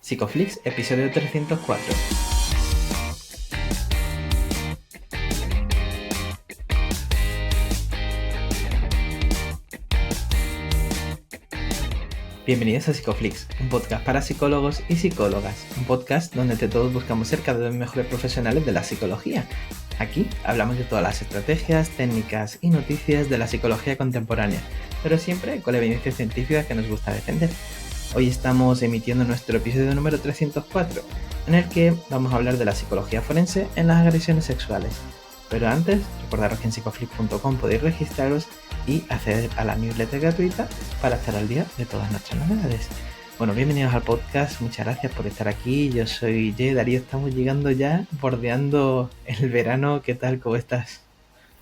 Psicoflix, episodio 304. Bienvenidos a Psicoflix, un podcast para psicólogos y psicólogas, un podcast donde entre todos buscamos ser cada vez mejores profesionales de la psicología. Aquí hablamos de todas las estrategias, técnicas y noticias de la psicología contemporánea, pero siempre con la evidencia científica que nos gusta defender. Hoy estamos emitiendo nuestro episodio número 304, en el que vamos a hablar de la psicología forense en las agresiones sexuales. Pero antes, recordaros que en psicoflix.com podéis registraros y acceder a la newsletter gratuita para estar al día de todas nuestras novedades. Bueno, bienvenidos al podcast, muchas gracias por estar aquí. Yo soy Jay Darío, estamos llegando ya, bordeando el verano. ¿Qué tal? ¿Cómo estás?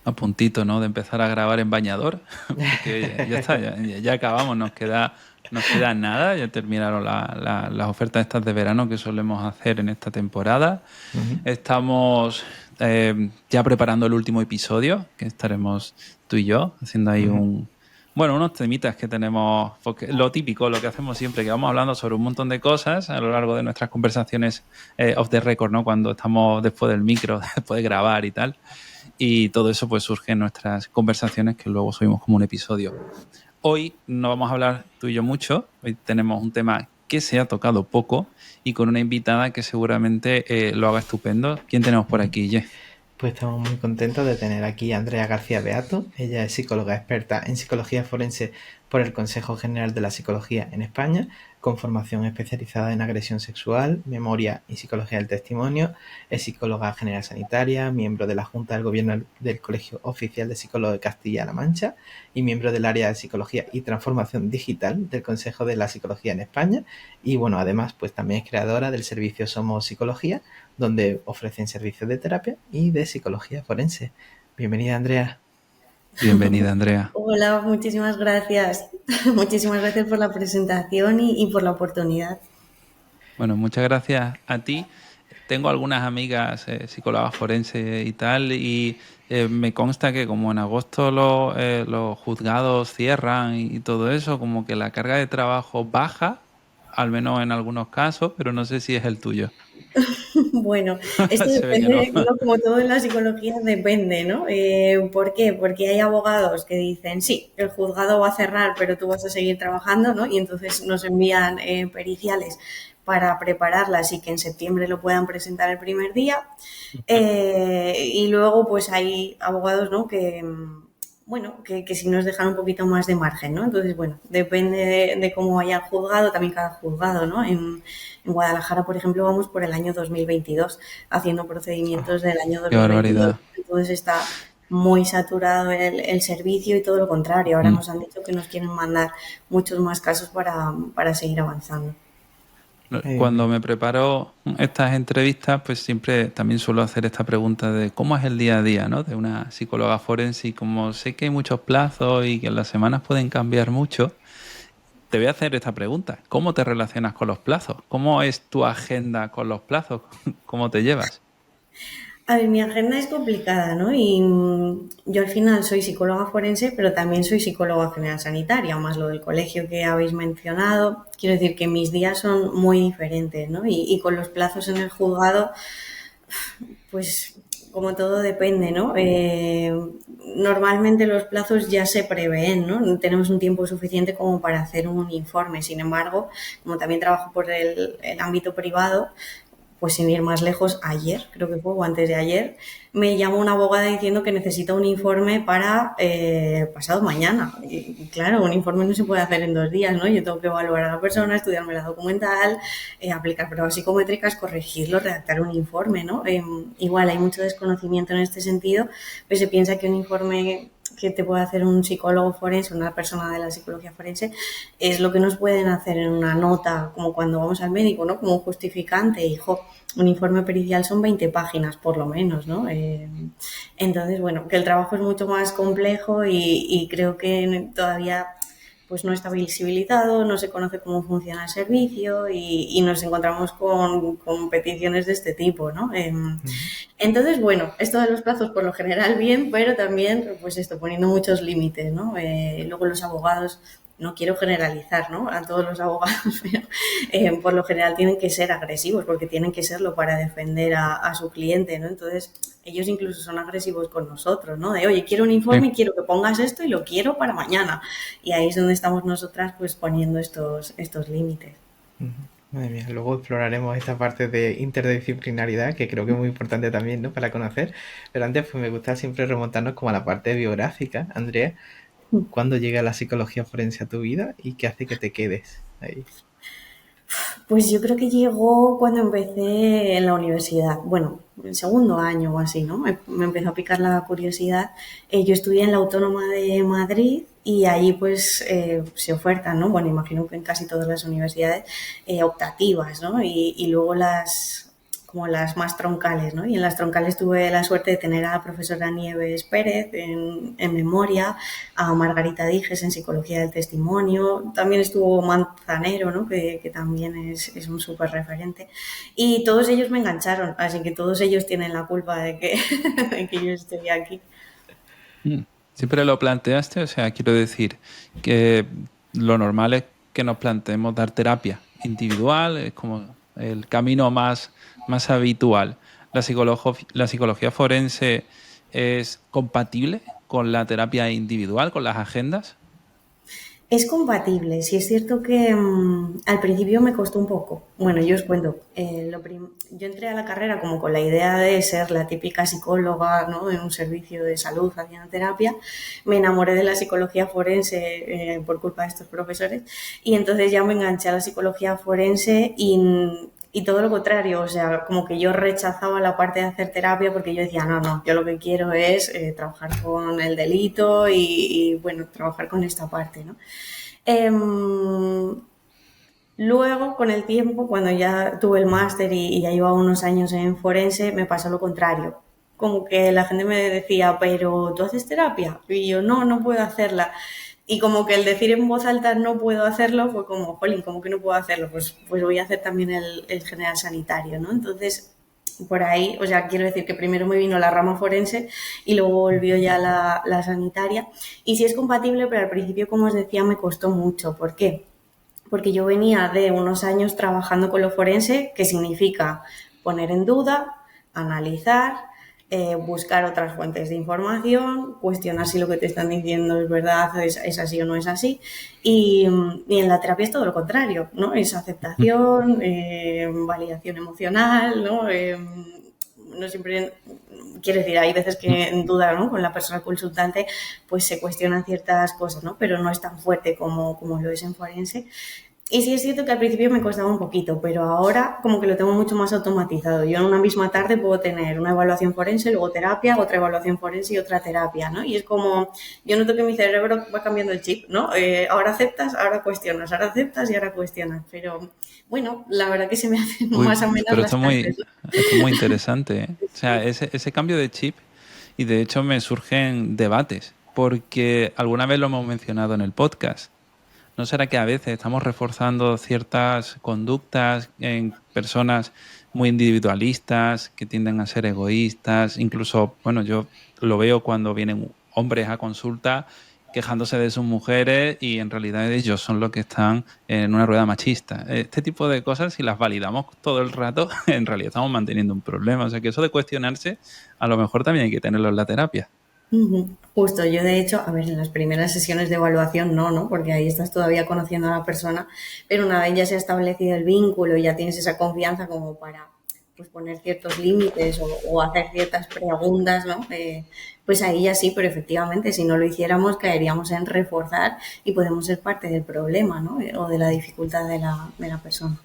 A puntito, ¿no? De empezar a grabar en bañador, porque ya está, ya acabamos, nos queda nada, ya terminaron las ofertas estas de verano que solemos hacer en esta temporada. Uh-huh. Estamos ya preparando el último episodio, que estaremos tú y yo haciendo ahí unos temitas que tenemos, porque lo típico, lo que hacemos siempre, que vamos hablando sobre un montón de cosas a lo largo de nuestras conversaciones off the record, ¿no? Cuando estamos después del micro, después de grabar y tal. Y todo eso pues surge en nuestras conversaciones que luego subimos como un episodio. Hoy no vamos a hablar tú y yo mucho. Hoy tenemos un tema que se ha tocado poco y con una invitada que seguramente lo haga estupendo. ¿Quién tenemos por aquí, Ye? Pues estamos muy contentos de tener aquí a Andrea García Beato. Ella es psicóloga experta en psicología forense por el Consejo General de la Psicología en España, con formación especializada en agresión sexual, memoria y psicología del testimonio. Es psicóloga general sanitaria, miembro de la Junta del Gobierno del Colegio Oficial de Psicólogos de Castilla-La Mancha y miembro del área de psicología y transformación digital del Consejo de la Psicología en España. Y bueno, además pues también es creadora del servicio Somos Psicología, donde ofrecen servicios de terapia y de psicología forense. Bienvenida, Andrea. Bienvenida, Andrea. Hola, muchísimas gracias. Muchísimas gracias por la presentación y por la oportunidad. Bueno, muchas gracias a ti. Tengo algunas amigas psicólogas forenses y tal, y me consta que como en agosto los juzgados cierran y todo eso, como que la carga de trabajo baja, al menos en algunos casos, pero no sé si es el tuyo. Bueno, esto depende, no. Como todo en la psicología, depende, ¿no? ¿Por qué? Porque hay abogados que dicen, sí, el juzgado va a cerrar, pero tú vas a seguir trabajando, ¿no? Y entonces nos envían periciales para prepararlas y que en septiembre lo puedan presentar el primer día. Y luego, pues hay abogados, ¿no? Que si nos dejan un poquito más de margen, ¿no? Entonces, bueno, depende de cómo vaya el juzgado, también cada juzgado, ¿no? En Guadalajara, por ejemplo, vamos por el año 2022 haciendo procedimientos del año 2022. ¡Qué barbaridad! Entonces está muy saturado el servicio y todo lo contrario. Ahora nos han dicho que nos quieren mandar muchos más casos para seguir avanzando. Cuando me preparo estas entrevistas, pues siempre también suelo hacer esta pregunta de cómo es el día a día, ¿no? De una psicóloga forense, y como sé que hay muchos plazos y que las semanas pueden cambiar mucho, te voy a hacer esta pregunta. ¿Cómo te relacionas con los plazos? ¿Cómo es tu agenda con los plazos? ¿Cómo te llevas? A ver, mi agenda es complicada, ¿no? Y yo al final soy psicóloga forense, pero también soy psicóloga general sanitaria, más lo del colegio que habéis mencionado. Quiero decir que mis días son muy diferentes, ¿no? Y con los plazos en el juzgado, pues como todo depende, ¿no? Normalmente los plazos ya se prevén, ¿no? Tenemos un tiempo suficiente como para hacer un informe. Sin embargo, como también trabajo por el ámbito privado, pues sin ir más lejos, ayer, creo que fue, o antes de ayer, me llamó una abogada diciendo que necesita un informe para pasado mañana. Y claro, un informe no se puede hacer en 2 días, ¿no? Yo tengo que evaluar a la persona, estudiarme la documental, aplicar pruebas psicométricas, corregirlo, redactar un informe, ¿no? Igual hay mucho desconocimiento en este sentido, pues se piensa que un informe que te puede hacer un psicólogo forense, una persona de la psicología forense, es lo que nos pueden hacer en una nota, como cuando vamos al médico, ¿no? Como un justificante, hijo, un informe pericial son 20 páginas por lo menos, ¿no? Entonces, bueno, que el trabajo es mucho más complejo y creo que todavía pues no está visibilizado, no se conoce cómo funciona el servicio y nos encontramos con peticiones de este tipo, ¿no? Entonces, bueno, esto de los plazos por lo general bien, pero también, pues esto, poniendo muchos límites, ¿no? Luego los abogados no quiero generalizar, ¿no?, a todos los abogados, pero por lo general tienen que ser agresivos porque tienen que serlo para defender a su cliente, ¿no? Entonces, ellos incluso son agresivos con nosotros, ¿no? De, oye, quiero un informe, quiero que pongas esto y lo quiero para mañana. Y ahí es donde estamos nosotras pues poniendo estos límites. Madre mía, luego exploraremos esta parte de interdisciplinaridad, que creo que es muy importante también, ¿no?, para conocer. Pero antes, pues me gusta siempre remontarnos como a la parte biográfica. Andrea, ¿cuándo llega la psicología forense a tu vida y qué hace que te quedes ahí? Pues yo creo que llegó cuando empecé en la universidad, bueno, en segundo año o así, ¿no? Me empezó a picar la curiosidad. Yo estudié en la Autónoma de Madrid y allí pues se ofertan, ¿no? Bueno, imagino que en casi todas las universidades optativas, ¿no? Y luego como las más troncales, ¿no? Y en las troncales tuve la suerte de tener a la profesora Nieves Pérez en memoria, a Margarita Dijes en psicología del testimonio, también estuvo Manzanero, ¿no?, que también es un súper referente, y todos ellos me engancharon, así que todos ellos tienen la culpa de que, de que yo esté aquí. Siempre lo planteaste, o sea, quiero decir que lo normal es que nos planteemos dar terapia individual, es como el camino más habitual. ¿La psicología forense es compatible con la terapia individual, con las agendas? Es compatible, sí es cierto que al principio me costó un poco. Bueno, yo os cuento, yo entré a la carrera como con la idea de ser la típica psicóloga, ¿no?, en un servicio de salud haciendo terapia. Me enamoré de la psicología forense por culpa de estos profesores y entonces ya me enganché a la psicología forense y todo lo contrario, o sea, como que yo rechazaba la parte de hacer terapia porque yo decía, no, yo lo que quiero es trabajar con el delito y, bueno, trabajar con esta parte, ¿no? Luego, con el tiempo, cuando ya tuve el máster y ya llevaba unos años en forense, me pasó lo contrario. Como que la gente me decía, pero ¿tú haces terapia? Y yo, no puedo hacerla. Y como que el decir en voz alta no puedo hacerlo fue como, jolín, ¿cómo que no puedo hacerlo? Pues voy a hacer también el general sanitario, ¿no? Entonces, por ahí, o sea, quiero decir que primero me vino la rama forense y luego volvió ya la sanitaria. Y sí es compatible, pero al principio, como os decía, me costó mucho. ¿Por qué? Porque yo venía de unos años trabajando con lo forense, que significa poner en duda, analizar, buscar otras fuentes de información, cuestionar si lo que te están diciendo es verdad, es así o no es así. Y en la terapia es todo lo contrario, ¿no? Es aceptación, validación emocional, ¿no? No siempre, quiero decir, hay veces que en duda, ¿no?, con la persona consultante pues se cuestionan ciertas cosas, ¿no?, pero no es tan fuerte como lo es en forense. Y sí es cierto que al principio me costaba un poquito, pero ahora como que lo tengo mucho más automatizado. Yo en una misma tarde puedo tener una evaluación forense, luego terapia, otra evaluación forense y otra terapia, ¿no? Y es como, yo noto que mi cerebro va cambiando el chip, ¿no? Ahora aceptas, ahora cuestionas, ahora aceptas y ahora cuestionas. Pero bueno, la verdad que se me hacen más amenas pero las esto tardes, ¿no? es muy interesante, ¿eh? O sea, ese cambio de chip, y de hecho me surgen debates, porque alguna vez lo hemos mencionado en el podcast. ¿No será que a veces estamos reforzando ciertas conductas en personas muy individualistas, que tienden a ser egoístas? Incluso, bueno, yo lo veo cuando vienen hombres a consulta quejándose de sus mujeres y en realidad ellos son los que están en una rueda machista. Este tipo de cosas, si las validamos todo el rato, en realidad estamos manteniendo un problema. O sea que eso de cuestionarse, a lo mejor también hay que tenerlo en la terapia. Justo, yo de hecho, a ver, en las primeras sesiones de evaluación no, porque ahí estás todavía conociendo a la persona, pero una vez ya se ha establecido el vínculo y ya tienes esa confianza como para pues poner ciertos límites o hacer ciertas preguntas, ¿no? Pues ahí ya sí, pero efectivamente, si no lo hiciéramos, caeríamos en reforzar y podemos ser parte del problema, ¿no? O de la dificultad de la persona.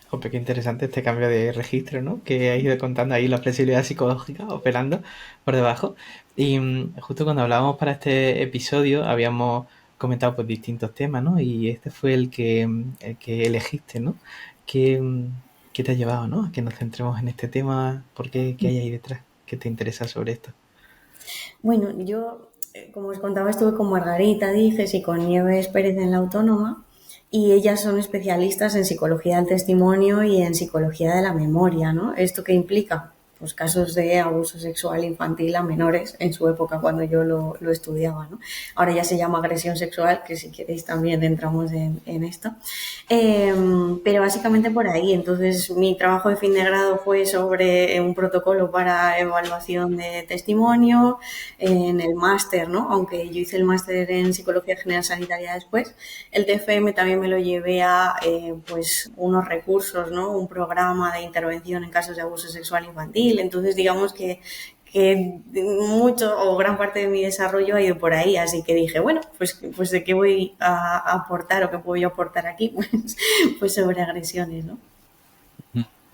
Jope, qué interesante este cambio de registro, ¿no?, que has ido contando ahí la flexibilidad psicológica operando por debajo. Y justo cuando hablábamos para este episodio habíamos comentado pues distintos temas, ¿no? Y este fue el que elegiste, ¿no? ¿Qué te ha llevado, ¿no?, a que nos centremos en este tema? ¿Por qué hay ahí detrás? ¿Qué te interesa sobre esto? Bueno, yo, como os contaba, estuve con Margarita Dijes y con Nieves Pérez en la Autónoma y ellas son especialistas en psicología del testimonio y en psicología de la memoria, ¿no? ¿Esto qué implica? pues casos de abuso sexual infantil a menores en su época cuando yo lo estudiaba, ¿no? Ahora ya se llama agresión sexual, que si queréis también entramos en esto. Pero básicamente por ahí. Entonces mi trabajo de fin de grado fue sobre un protocolo para evaluación de testimonio. En el máster, ¿no? Aunque yo hice el máster en Psicología General Sanitaria después, el TFM también me lo llevé a pues unos recursos, ¿no? Un programa de intervención en casos de abuso sexual infantil. Entonces digamos que mucho o gran parte de mi desarrollo ha ido por ahí, así que dije, bueno, pues de qué voy a aportar o qué puedo yo aportar aquí, pues sobre agresiones, ¿no?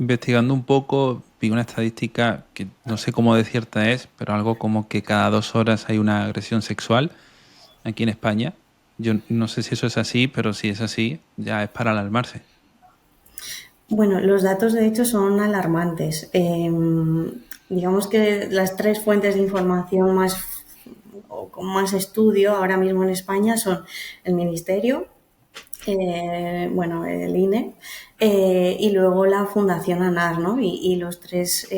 Investigando un poco, vi una estadística que no sé cómo de cierta es, pero algo como que cada 2 horas hay una agresión sexual aquí en España. Yo no sé si eso es así, pero si es así, ya es para alarmarse. Bueno, los datos de hecho son alarmantes. Digamos que las 3 fuentes de información más o con más estudio ahora mismo en España son el Ministerio, bueno, el INE, y luego la Fundación ANAR, ¿no? Y los tres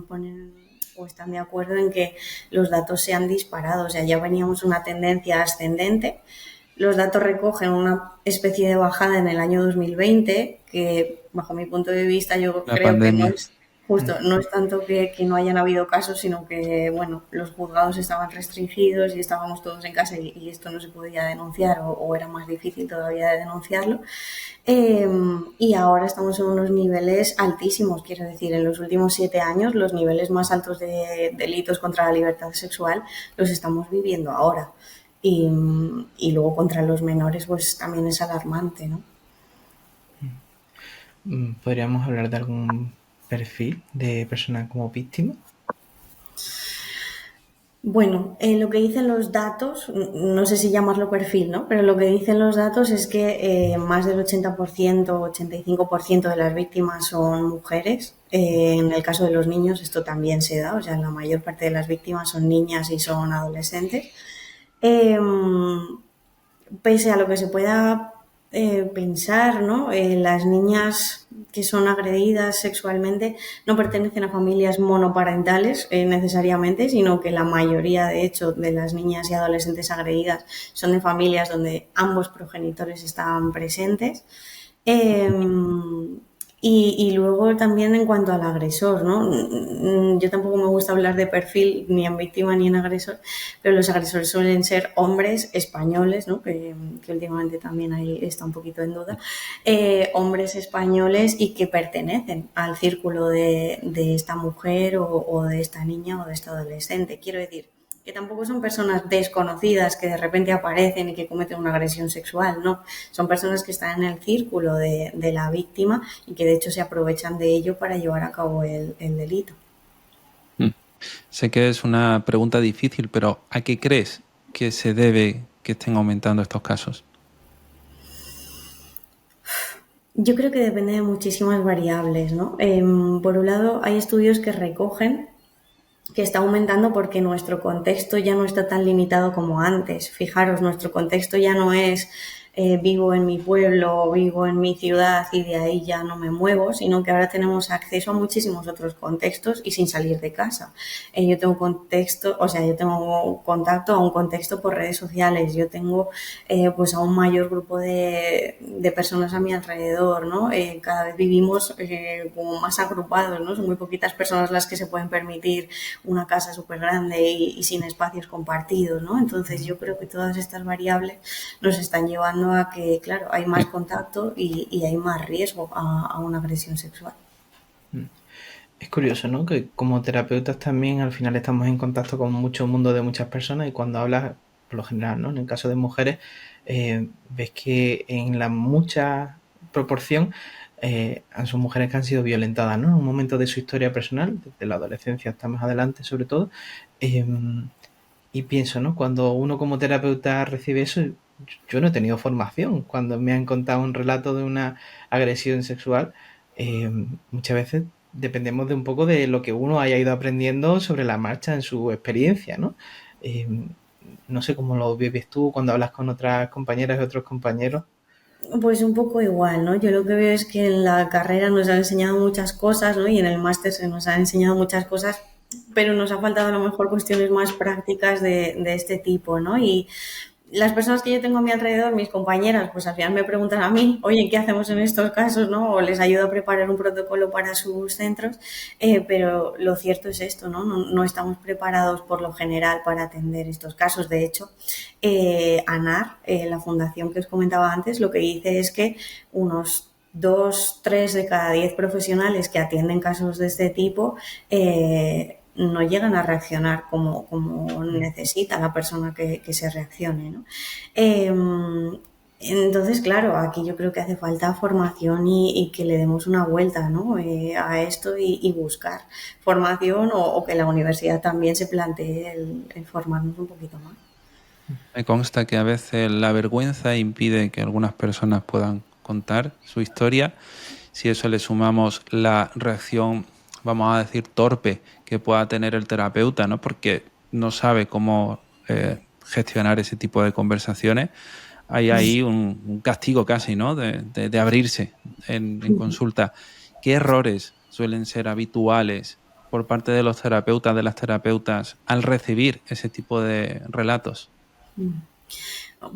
ponen o están de acuerdo en que los datos se han disparado, o sea, ya veníamos una tendencia ascendente. Los datos recogen una especie de bajada en el año 2020, que bajo mi punto de vista yo La creo que no pandemia. es justo, no es tanto que no hayan habido casos, sino que, bueno, los juzgados estaban restringidos y estábamos todos en casa y esto no se podía denunciar o era más difícil todavía de denunciarlo. Y ahora estamos en unos niveles altísimos, quiero decir, en los últimos 7 años los niveles más altos de delitos contra la libertad sexual los estamos viviendo ahora. Y luego contra los menores pues también es alarmante, ¿no? ¿Podríamos hablar de algún perfil de persona como víctima? Bueno, lo que dicen los datos, no sé si llamarlo perfil, ¿no? Pero lo que dicen los datos es que más del 80%, 85% de las víctimas son mujeres. En el caso de los niños esto también se da, o sea, la mayor parte de las víctimas son niñas y son adolescentes. Eh, Pese a lo que se pueda pensar, ¿no? Las niñas que son agredidas sexualmente no pertenecen a familias monoparentales necesariamente, sino que la mayoría, de hecho, de las niñas y adolescentes agredidas son de familias donde ambos progenitores están presentes. Eh, y luego también en cuanto al agresor, ¿no? Yo tampoco me gusta hablar de perfil ni en víctima ni en agresor, pero los agresores suelen ser hombres españoles, ¿no? Que últimamente también ahí está un poquito en duda, hombres españoles y que pertenecen al círculo de esta mujer o de esta niña o de esta adolescente. Quiero decir, que tampoco son personas desconocidas que de repente aparecen y que cometen una agresión sexual, no. Son personas que están en el círculo de la víctima y que de hecho se aprovechan de ello para llevar a cabo el delito. Sé que es una pregunta difícil, pero ¿a qué crees que se debe que estén aumentando estos casos? Yo creo que depende de muchísimas variables, ¿no? Por un lado, hay estudios que recogen que está aumentando porque nuestro contexto ya no está tan limitado como antes. Fijaros, nuestro contexto ya no es vivo en mi pueblo, vivo en mi ciudad y de ahí ya no me muevo, sino que ahora tenemos acceso a muchísimos otros contextos y sin salir de casa. Yo tengo yo tengo contacto a un contexto por redes sociales, yo tengo pues a un mayor grupo de personas a mi alrededor, ¿no? Cada vez vivimos como más agrupados, ¿no? Son muy poquitas personas las que se pueden permitir una casa súper grande y sin espacios compartidos, ¿no? Entonces yo creo que todas estas variables nos están llevando a que, claro, hay más contacto y hay más riesgo a una agresión sexual. Es curioso, ¿no? Que como terapeutas también al final estamos en contacto con mucho mundo de muchas personas y cuando hablas, por lo general, ¿no? En el caso de mujeres, ves que en la mucha proporción son mujeres que han sido violentadas, ¿no? En un momento de su historia personal, desde la adolescencia hasta más adelante sobre todo. Y pienso, ¿no? Cuando uno como terapeuta recibe eso, yo no he tenido formación. Cuando me han contado un relato de una agresión sexual, muchas veces dependemos de un poco de lo que uno haya ido aprendiendo sobre la marcha en su experiencia, ¿no? No sé cómo lo vives tú cuando hablas con otras compañeras y otros compañeros. Pues un poco igual, ¿no? Yo lo que veo es que en la carrera nos han enseñado muchas cosas, ¿no? Y en el máster se nos han enseñado muchas cosas, pero nos ha faltado a lo mejor cuestiones más prácticas de este tipo, ¿no? Y las personas que yo tengo a mi alrededor, mis compañeras, pues al final me preguntan a mí, oye, ¿qué hacemos en estos casos, no? O les ayudo a preparar un protocolo para sus centros, pero lo cierto es esto, ¿no? No estamos preparados por lo general para atender estos casos. De hecho, ANAR, la fundación que os comentaba antes, lo que dice es que unos 2, 3 de cada 10 profesionales que atienden casos de este tipo no llegan a reaccionar como necesita la persona que se reaccione, ¿no? Entonces, claro, aquí yo creo que hace falta formación y que le demos una vuelta, ¿no? A esto y buscar formación o que la universidad también se plantee el formarnos un poquito más. Me consta que a veces la vergüenza impide que algunas personas puedan contar su historia. Si a eso le sumamos la reacción, vamos a decir, torpe que pueda tener el terapeuta, ¿no? Porque no sabe cómo gestionar ese tipo de conversaciones, hay ahí un castigo casi, ¿no? De abrirse en consulta. ¿Qué errores suelen ser habituales por parte de los terapeutas, de las terapeutas, al recibir ese tipo de relatos?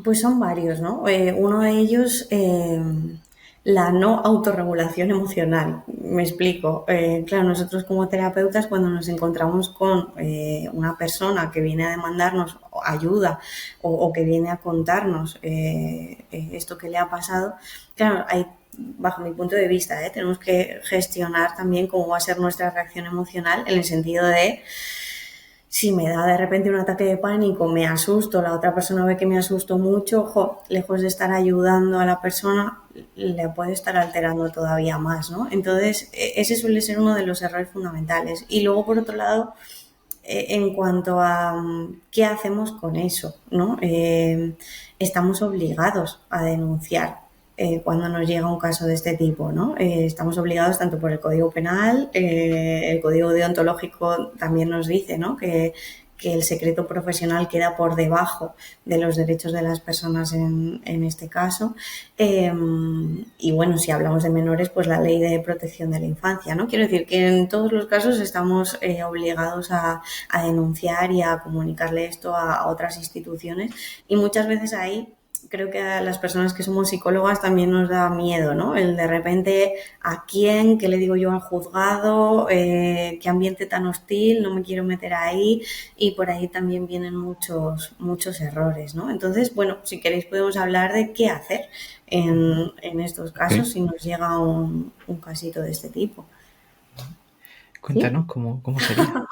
Pues son varios, ¿no? Uno de ellos, la no autorregulación emocional. Me explico. Claro, nosotros como terapeutas, cuando nos encontramos con una persona que viene a demandarnos ayuda o que viene a contarnos esto que le ha pasado, claro, hay, bajo mi punto de vista, tenemos que gestionar también cómo va a ser nuestra reacción emocional en el sentido de si me da de repente un ataque de pánico, me asusto, la otra persona ve que me asusto mucho, lejos de estar ayudando a la persona, le puede estar alterando todavía más, ¿no? Entonces, ese suele ser uno de los errores fundamentales. Y luego, por otro lado, en cuanto a qué hacemos con eso, ¿no? Estamos obligados a denunciar cuando nos llega un caso de este tipo, ¿no? Estamos obligados tanto por el Código Penal, el Código Deontológico también nos dice, ¿no? Que el secreto profesional queda por debajo de los derechos de las personas en este caso. Y bueno, si hablamos de menores, pues la ley de protección de la infancia, ¿no? Quiero decir que en todos los casos estamos obligados a denunciar y a comunicarle esto a otras instituciones y muchas veces ahí creo que a las personas que somos psicólogas también nos da miedo, ¿no? El de repente, ¿a quién? ¿Qué le digo yo al juzgado? ¿Qué ambiente tan hostil? No me quiero meter ahí. Y por ahí también vienen muchos errores, ¿no? Entonces, bueno, si queréis podemos hablar de qué hacer en estos casos si nos llega un casito de este tipo. Cuéntanos cómo sería.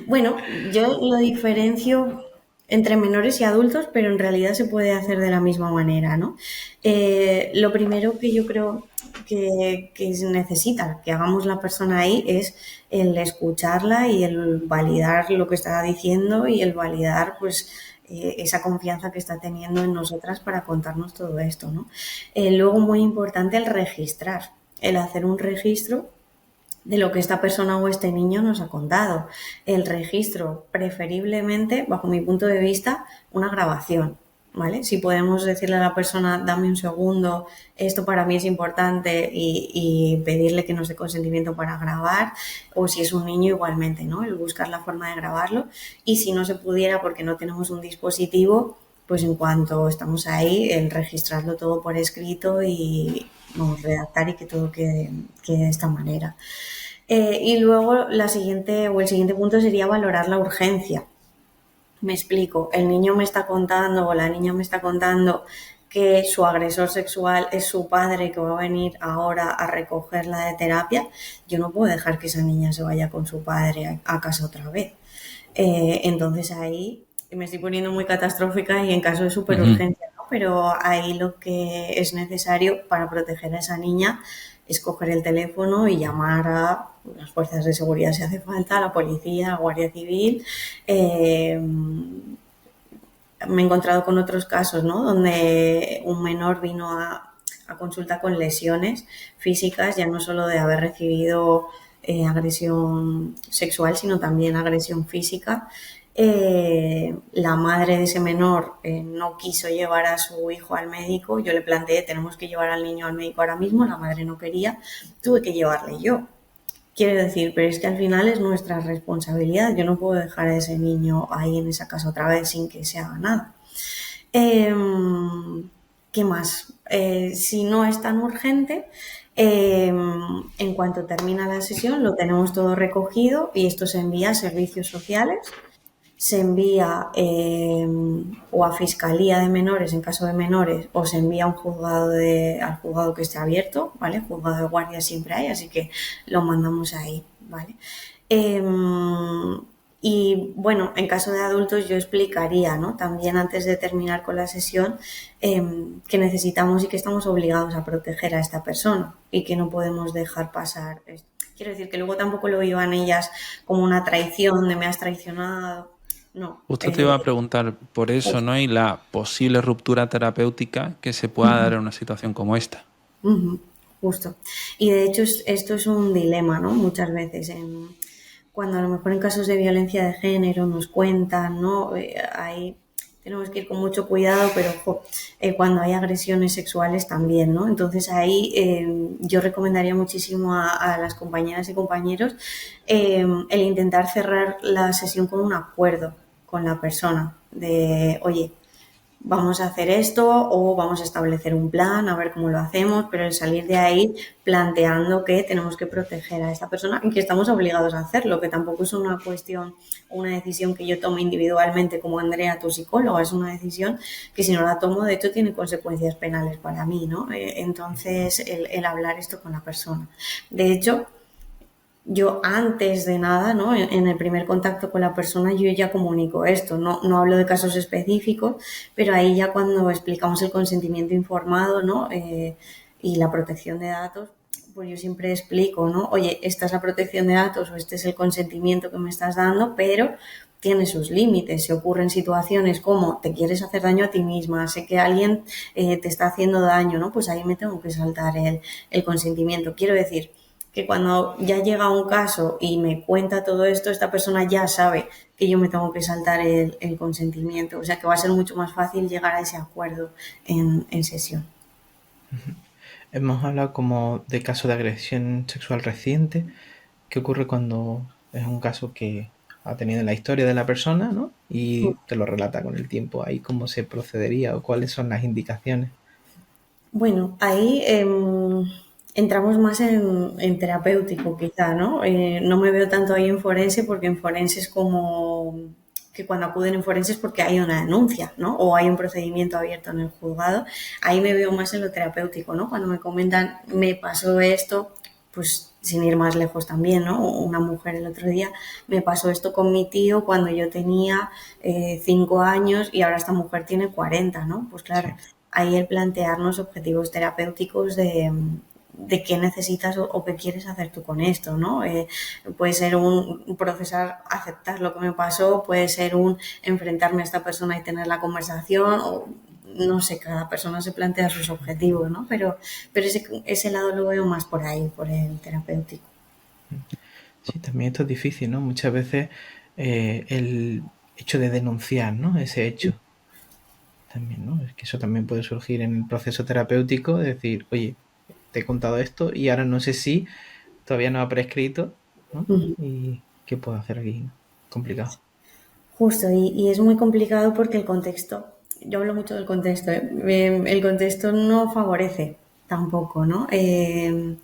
Bueno, yo lo diferencio entre menores y adultos, pero en realidad se puede hacer de la misma manera, ¿no? Lo primero que yo creo que se necesita que hagamos la persona ahí es el escucharla y el validar lo que está diciendo y el validar, pues, esa confianza que está teniendo en nosotras para contarnos todo esto, ¿no? Luego, muy importante, el hacer un registro de lo que esta persona o este niño nos ha contado. El registro, preferiblemente, bajo mi punto de vista, una grabación, ¿vale? Si podemos decirle a la persona, dame un segundo, esto para mí es importante y pedirle que nos dé consentimiento para grabar, o si es un niño igualmente, ¿no? El buscar la forma de grabarlo y si no se pudiera porque no tenemos un dispositivo, pues en cuanto estamos ahí, el registrarlo todo por escrito y vamos, redactar y que todo quede de esta manera. Y luego el siguiente punto sería valorar la urgencia. Me explico, el niño me está contando o la niña me está contando que su agresor sexual es su padre que va a venir ahora a recogerla de terapia. Yo no puedo dejar que esa niña se vaya con su padre a casa otra vez. Entonces ahí me estoy poniendo muy catastrófica y en caso de superurgencia, ¿no? Pero ahí lo que es necesario para proteger a esa niña es coger el teléfono y llamar a las fuerzas de seguridad si hace falta, a la policía, a la Guardia Civil. Me he encontrado con otros casos, ¿no? Donde un menor vino a consulta con lesiones físicas, ya no solo de haber recibido agresión sexual, sino también agresión física. La madre de ese menor no quiso llevar a su hijo al médico. Yo le planteé, tenemos que llevar al niño al médico ahora mismo, la madre no quería, tuve que llevarle yo. Quiero decir, pero es que al final es nuestra responsabilidad. Yo no puedo dejar a ese niño ahí en esa casa otra vez sin que se haga nada. ¿Qué más? Si no es tan urgente, en cuanto termina la sesión lo tenemos todo recogido y esto se envía a servicios sociales, se envía o a Fiscalía de Menores en caso de menores, o se envía a un juzgado al juzgado que esté abierto, ¿vale? Juzgado de guardia siempre hay, así que lo mandamos ahí, ¿vale? Y bueno, en caso de adultos yo explicaría, ¿no? También antes de terminar con la sesión, que necesitamos y que estamos obligados a proteger a esta persona y que no podemos dejar pasar esto. Quiero decir que luego tampoco lo vivan ellas como una traición de me has traicionado. No. Justo te iba a preguntar por eso, ¿no? Y la posible ruptura terapéutica que se pueda dar en una situación como esta. Justo. Y de hecho esto es un dilema, ¿no? Muchas veces cuando a lo mejor en casos de violencia de género nos cuentan, ¿no? Ahí tenemos que ir con mucho cuidado, pero cuando hay agresiones sexuales también, ¿no? Entonces ahí yo recomendaría muchísimo a las compañeras y compañeros el intentar cerrar la sesión con un acuerdo con la persona de, oye, vamos a hacer esto o vamos a establecer un plan, a ver cómo lo hacemos, pero el salir de ahí planteando que tenemos que proteger a esta persona y que estamos obligados a hacerlo, que tampoco es una cuestión, una decisión que yo tome individualmente como Andrea, tu psicóloga, es una decisión que si no la tomo, de hecho, tiene consecuencias penales para mí, ¿no? Entonces, el hablar esto con la persona. De hecho, yo antes de nada, ¿no? En el primer contacto con la persona yo ya comunico esto, no hablo de casos específicos, pero ahí ya cuando explicamos el consentimiento informado, ¿no? Y la protección de datos, pues yo siempre explico, ¿no? Oye, esta es la protección de datos o este es el consentimiento que me estás dando, pero tiene sus límites. Se ocurren situaciones como te quieres hacer daño a ti misma, sé que alguien te está haciendo daño, ¿no? Pues ahí me tengo que saltar el consentimiento. Quiero decir que cuando ya llega un caso y me cuenta todo esto, esta persona ya sabe que yo me tengo que saltar el consentimiento. O sea que va a ser mucho más fácil llegar a ese acuerdo en sesión. Hemos hablado como de caso de agresión sexual reciente. ¿Qué ocurre cuando es un caso que ha tenido la historia de la persona, ¿no? Y te lo relata con el tiempo? Ahí cómo se procedería o cuáles son las indicaciones. Bueno, ahí entramos más en terapéutico quizá, ¿no? No me veo tanto ahí en forense porque en forense es como que cuando acuden en forense es porque hay una denuncia, ¿no? O hay un procedimiento abierto en el juzgado. Ahí me veo más en lo terapéutico, ¿no? Cuando me comentan, me pasó esto, pues sin ir más lejos también, ¿no? Una mujer el otro día, me pasó esto con mi tío cuando yo tenía 5 años y ahora esta mujer tiene 40, ¿no? Pues claro, sí. Ahí el plantearnos objetivos terapéuticos de qué necesitas o qué quieres hacer tú con esto, ¿no? Puede ser un procesar, aceptar lo que me pasó, puede ser un enfrentarme a esta persona y tener la conversación, o no sé, cada persona se plantea sus objetivos, ¿no? Pero ese lado lo veo más por ahí, por el terapéutico. Sí, también esto es difícil, ¿no? Muchas veces el hecho de denunciar, ¿no? Ese hecho. También, ¿no? Es que eso también puede surgir en el proceso terapéutico, de decir, oye, te he contado esto y ahora no sé si todavía no ha prescrito, ¿no? ¿Y qué puedo hacer aquí? Complicado. Justo, y es muy complicado porque el contexto, yo hablo mucho del contexto, el contexto no favorece tampoco, ¿no? En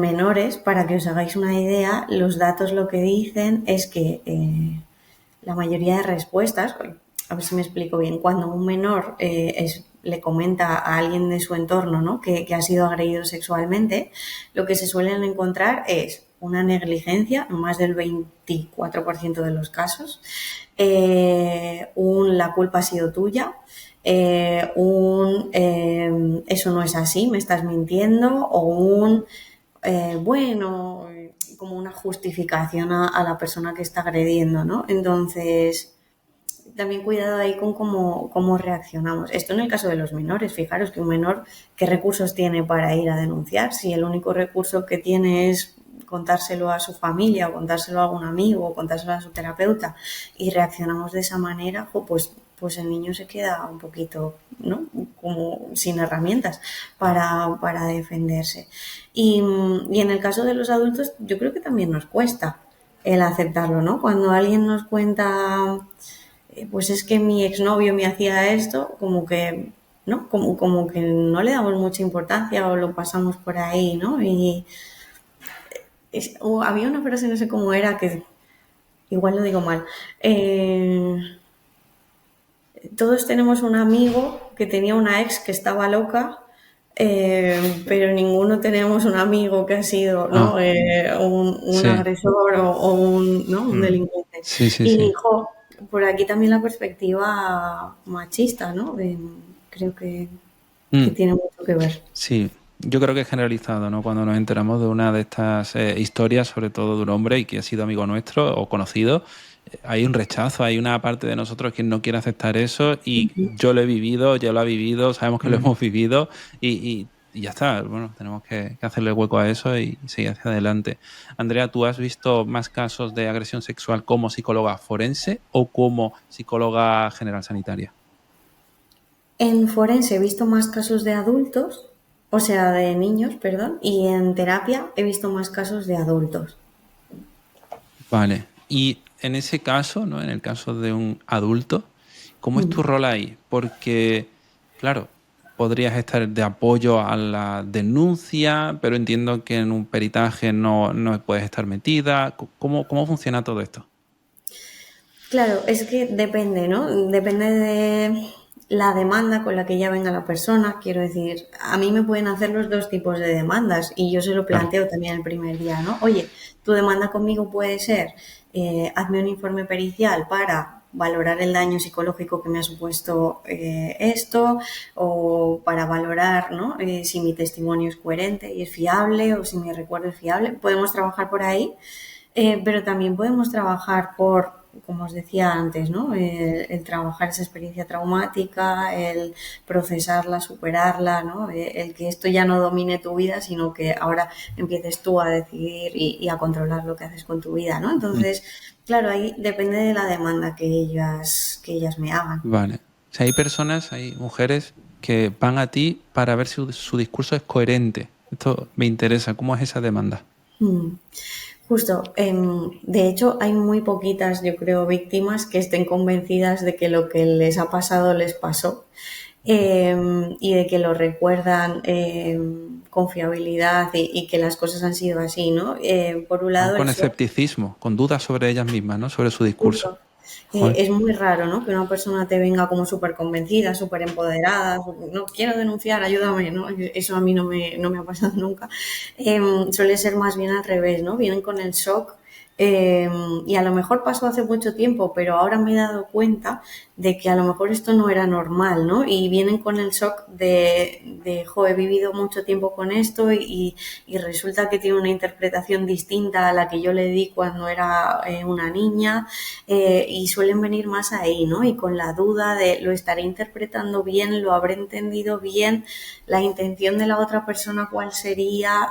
menores, para que os hagáis una idea, los datos lo que dicen es que la mayoría de respuestas, a ver si me explico bien, cuando un menor le comenta a alguien de su entorno, ¿no? que ha sido agredido sexualmente, lo que se suelen encontrar es una negligencia en más del 24% de los casos, la culpa ha sido tuya, eso no es así, me estás mintiendo, o bueno, como una justificación a la persona que está agrediendo, ¿no? Entonces, también cuidado ahí con cómo reaccionamos. Esto en el caso de los menores, fijaros que un menor, ¿qué recursos tiene para ir a denunciar? Si el único recurso que tiene es contárselo a su familia o contárselo a algún amigo o contárselo a su terapeuta y reaccionamos de esa manera, pues el niño se queda un poquito, ¿no? Como sin herramientas para defenderse. Y en el caso de los adultos, yo creo que también nos cuesta el aceptarlo, ¿no? Cuando alguien nos cuenta, pues es que mi exnovio me hacía esto, como que, ¿no? Como que no le damos mucha importancia o lo pasamos por ahí, ¿no? Y había una frase, no sé cómo era, que igual lo digo mal. Todos tenemos un amigo que tenía una ex que estaba loca, pero ninguno tenemos un amigo que ha sido, ¿no? Un Sí. agresor o un, ¿no? Un delincuente. Sí, sí, Y sí. jo, por aquí también la perspectiva machista, ¿no? Creo que Mm, tiene mucho que ver. sí, yo creo que es generalizado, ¿no? Cuando nos enteramos de una de estas historias, sobre todo de un hombre y que ha sido amigo nuestro o conocido, hay un rechazo, hay una parte de nosotros que no quiere aceptar eso y yo lo he vivido, ya lo ha vivido, sabemos que lo hemos vivido y ya está. Bueno, tenemos que hacerle hueco a eso y seguir hacia adelante. Andrea, ¿tú has visto más casos de agresión sexual como psicóloga forense o como psicóloga general sanitaria? En forense he visto más casos de adultos, o sea, de niños, perdón, y en terapia he visto más casos de adultos. Vale. Y en ese caso, ¿no? En el caso de un adulto, ¿cómo es tu rol ahí? Porque, claro, podrías estar de apoyo a la denuncia, pero entiendo que en un peritaje no puedes estar metida. ¿Cómo funciona todo esto? Claro, es que depende, ¿no? Depende de la demanda con la que ya venga la persona. Quiero decir, a mí me pueden hacer los dos tipos de demandas y yo se lo Claro. planteo también el primer día, ¿no? Oye, tu demanda conmigo puede ser, hazme un informe pericial para valorar el daño psicológico que me ha supuesto esto o para valorar, ¿no? Si mi testimonio es coherente y es fiable o si mi recuerdo es fiable. Podemos trabajar por ahí. Pero también podemos trabajar por, como os decía antes, ¿no? El trabajar esa experiencia traumática, el procesarla, superarla, ¿no? El que esto ya no domine tu vida, sino que ahora empieces tú a decidir y a controlar lo que haces con tu vida, ¿no? Entonces, claro, ahí depende de la demanda que ellas me hagan. Vale. O sea, hay personas, hay mujeres que van a ti para ver si su discurso es coherente. Esto me interesa. ¿Cómo es esa demanda? Mm. Justo, de hecho hay muy poquitas, yo creo, víctimas que estén convencidas de que lo que les ha pasado les pasó y de que lo recuerdan con fiabilidad y que las cosas han sido así, ¿no? Por un Van lado, con el shock. escepticismo, con dudas sobre ellas mismas, ¿no? Sobre su discurso. Justo. Joder. Es muy raro, ¿no? Que una persona te venga como súper convencida, súper empoderada, no quiero denunciar, ayúdame, ¿no? Eso a mí no me ha pasado nunca. Suele ser más bien al revés, ¿no? Vienen con el shock y a lo mejor pasó hace mucho tiempo, pero ahora me he dado cuenta de que a lo mejor esto no era normal, ¿no? Y vienen con el shock jo, he vivido mucho tiempo con esto y resulta que tiene una interpretación distinta a la que yo le di cuando era una niña y suelen venir más ahí, ¿no? Y con la duda de lo estaré interpretando bien, lo habré entendido bien, la intención de la otra persona cuál sería,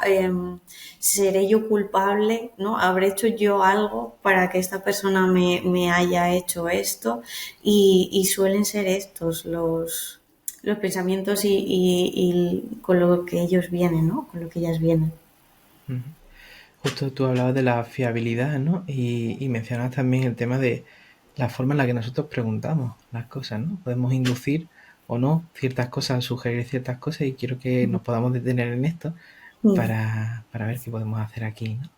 seré yo culpable, ¿no? Habré hecho yo algo para que esta persona me haya hecho esto y suelen ser estos los pensamientos y con lo que ellos vienen, ¿no? Con lo que ellas vienen. Justo tú hablabas de la fiabilidad, ¿no? Y mencionabas también el tema de la forma en la que nosotros preguntamos las cosas, ¿no? Podemos inducir o no ciertas cosas, sugerir ciertas cosas y quiero que nos podamos detener en esto para ver qué podemos hacer aquí, ¿no?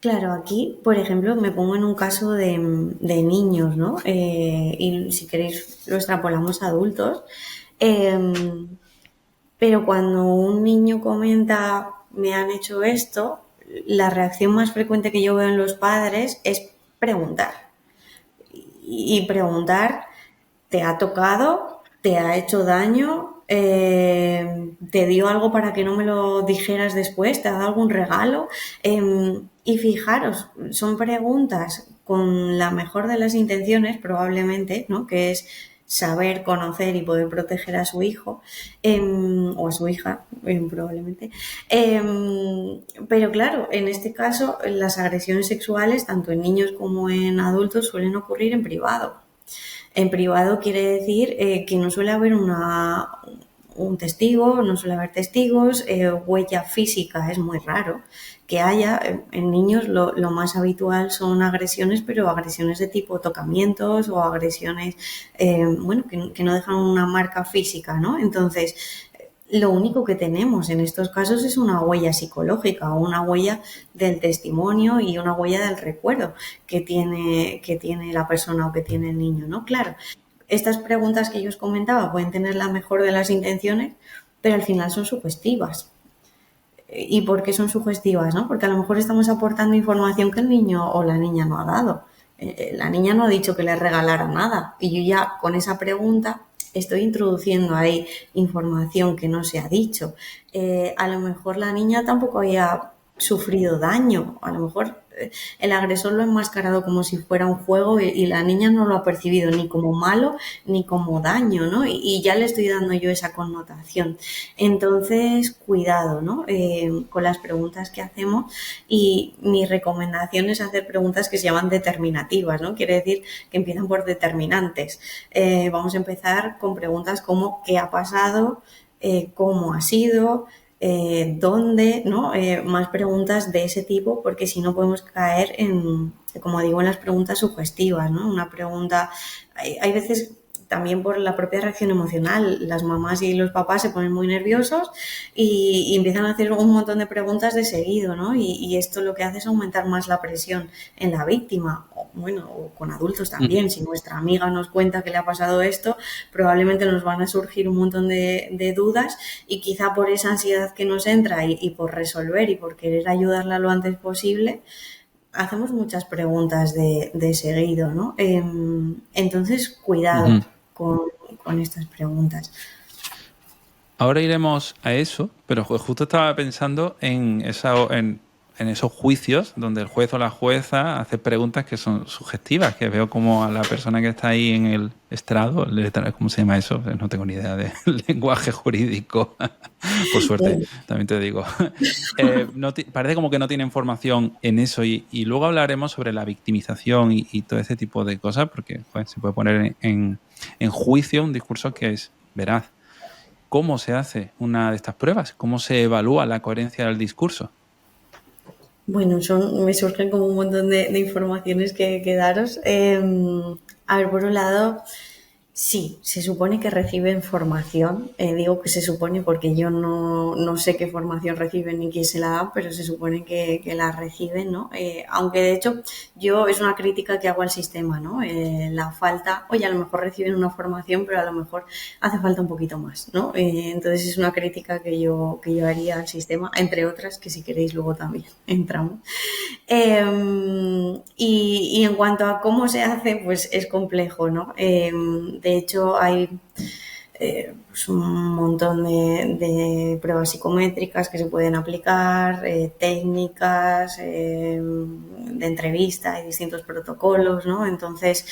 Claro, aquí, por ejemplo, me pongo en un caso de niños, ¿no? Y si queréis lo extrapolamos a adultos. Pero cuando un niño comenta, me han hecho esto, la reacción más frecuente que yo veo en los padres es preguntar. Y preguntar, ¿te ha tocado? ¿Te ha hecho daño? ¿Te dio algo para que no me lo dijeras después? ¿Te ha dado algún regalo? Y fijaros, son preguntas con la mejor de las intenciones, probablemente, ¿no? Que es saber, conocer y poder proteger a su hijo o a su hija, probablemente. Pero claro, en este caso las agresiones sexuales, tanto en niños como en adultos, suelen ocurrir en privado. En privado quiere decir que no suele haber un testigo, no suele haber testigos, huella física es muy raro que haya. En niños lo más habitual son agresiones, pero agresiones de tipo tocamientos o agresiones, que no dejan una marca física, ¿no? Entonces, lo único que tenemos en estos casos es una huella psicológica o una huella del testimonio y una huella del recuerdo que tiene la persona o que tiene el niño, ¿no? Claro, estas preguntas que yo os comentaba pueden tener la mejor de las intenciones, pero al final son sugestivas. ¿Y por qué son sugestivas? ¿No? Porque a lo mejor estamos aportando información que el niño o la niña no ha dado. La niña no ha dicho que le regalara nada y yo ya con esa pregunta estoy introduciendo ahí información que no se ha dicho. A lo mejor la niña tampoco había sufrido daño, a lo mejor el agresor lo ha enmascarado como si fuera un juego y la niña no lo ha percibido ni como malo ni como daño, ¿no? Y ya le estoy dando yo esa connotación. Entonces, cuidado, ¿no? Con las preguntas que hacemos, y mi recomendación es hacer preguntas que se llaman determinativas, ¿no? Quiere decir que empiezan por determinantes. Vamos a empezar con preguntas como ¿qué ha pasado? ¿Cómo ha sido? ¿Dónde? ¿No? Más preguntas de ese tipo, porque si no podemos caer en, como digo, en las preguntas sugestivas, ¿no? Una pregunta, hay veces también por la propia reacción emocional, las mamás y los papás se ponen muy nerviosos y empiezan a hacer un montón de preguntas de seguido, ¿no? Y esto lo que hace es aumentar más la presión en la víctima, o con adultos también. Si nuestra amiga nos cuenta que le ha pasado esto, probablemente nos van a surgir un montón de dudas, y quizá por esa ansiedad que nos entra y por resolver y por querer ayudarla lo antes posible, hacemos muchas preguntas de seguido, ¿no? Entonces, cuidado con estas preguntas. Ahora iremos a eso, pero justo estaba pensando en esos juicios donde el juez o la jueza hace preguntas que son sugestivas, que veo como a la persona que está ahí en el estrado, ¿cómo se llama eso? No tengo ni idea del lenguaje jurídico, por suerte, también te digo. Parece como que no tienen formación en eso, y luego hablaremos sobre la victimización y todo ese tipo de cosas, porque se puede poner en juicio un discurso que es veraz. ¿Cómo se hace una de estas pruebas? ¿Cómo se evalúa la coherencia del discurso? Bueno, me surgen como un montón de informaciones que daros. A ver, por un lado, sí, se supone que reciben formación. Digo que se supone porque yo no sé qué formación reciben ni quién se la da, pero se supone que la reciben, ¿no? Aunque de hecho es una crítica que hago al sistema, ¿no? La falta, oye, a lo mejor reciben una formación, pero a lo mejor hace falta un poquito más, ¿no? Entonces es una crítica que yo haría al sistema, entre otras, que si queréis luego también entramos. Y en cuanto a cómo se hace, pues es complejo, ¿no? De hecho, hay pues un montón de pruebas psicométricas que se pueden aplicar, técnicas de entrevista, hay distintos protocolos, ¿no? Entonces,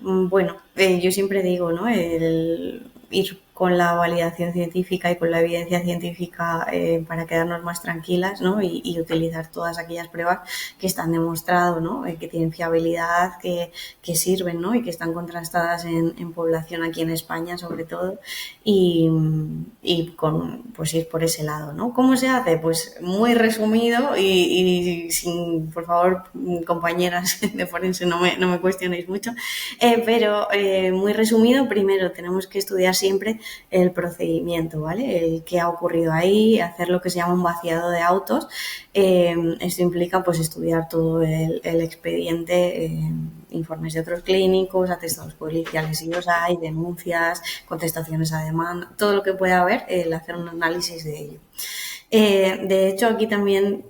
bueno, yo siempre digo, ¿no? El ir con la validación científica y con la evidencia científica para quedarnos más tranquilas, ¿no? Y utilizar todas aquellas pruebas que están demostradas, ¿no? Que tienen fiabilidad, que sirven, ¿no? Y que están contrastadas en población aquí en España, sobre todo, y pues ir por ese lado, ¿no? ¿Cómo se hace? Pues muy resumido y sin, por favor, compañeras de forense, no me cuestionéis mucho, pero muy resumido. Primero tenemos que estudiar siempre el procedimiento, ¿vale? El qué ha ocurrido ahí, hacer lo que se llama un vaciado de autos. Esto implica pues estudiar todo el expediente, informes de otros clínicos, atestados policiales si los hay, denuncias, contestaciones a demanda, todo lo que pueda haber, hacer un análisis de ello. De hecho, aquí también